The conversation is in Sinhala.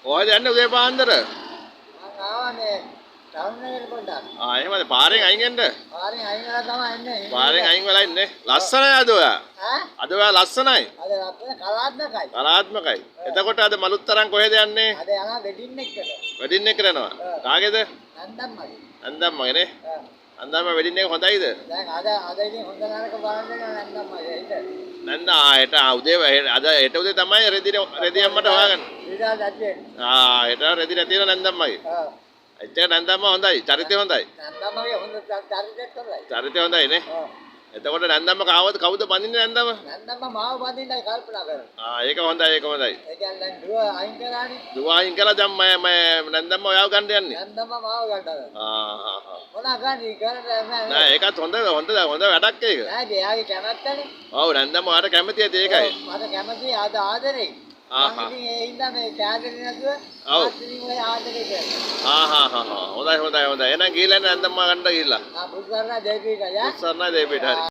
කොහෙද යන්නේ උදේ පාන්දර? මම ආවනේ ටවුන් එකට පොඩ්ඩක්. එහෙමද පාරෙන් අයින් වෙන්න? පාරෙන් අයින් වෙලා තමයි එන්නේ. පාරෙන් අයින් වෙලා ඉන්නේ. ලස්සනයි අද ඔයා. ඈ? අද ඔයා ලස්සනයි. අද රත්න කලාත්මකයි. කලාත්මකයි. එතකොට අද මලුත්තරන් කොහෙද යන්නේ? අද යනවා වෙඩින් එකට. වෙඩින් එකට යනවා. කාගේද? නන්දම්මගේ. නන්දම්මගේ නේ. නන්දම්ම වෙඩින් එක හොඳයිද? දැන් අද ඉතින් හොඳ නරක බලන්න නන්දම්මගේ හිට. නන්දා හෙට උදේ අද හෙට උදේ තමයි රෙදි අම්මට හොයාගන්න. ඊට දැක්කේ. හෙට රෙදි නැතිව නන්දම්මගේ. එච්චර නන්දම්ම හොඳයි. චරිතය හොඳයි. නන්දම්මගේ හොඳ චරිතයක් හොඳයි. චරිතය හොඳයි නේ. එතකොට නන්දම්ම කවුද බඳින්නේ නන්දම්ම? නන්දම්ම මාව බඳින්නයි කල්පනා කරන්නේ. ඒක හොඳයි ඒක හොඳයි. ඒ කියන්නේ දැන් දුව අයින් කරානේ. දුව අයින් කළා දැන් මම නන්දම්ම ඔයාව ගන්න යන්නේ. නන්දම්ම මාව ගන්නවා. මොනවා ගන්නේ කරන්නේ නෑ ඒකත් හොඳ වැඩක් ඒක. නෑ එයාගේ කැමැත්තනේ. ඔව් නන්දම්ම ඔයාට කැමතියි ඒකයි. මට කැමතියි ආදරේ. මම ඉතින් ඒ හින්දා මේ කෑදරේ නැතුව ආත්මීය ඔය ආදරේ කරනවා. හොඳයි. එහෙනම් ගිහලා නන්දම්ම ගන්න ගිහලා. බුදුසරණ දෙවිපිට යා. බුදුසරණ දෙවිපිට හරි.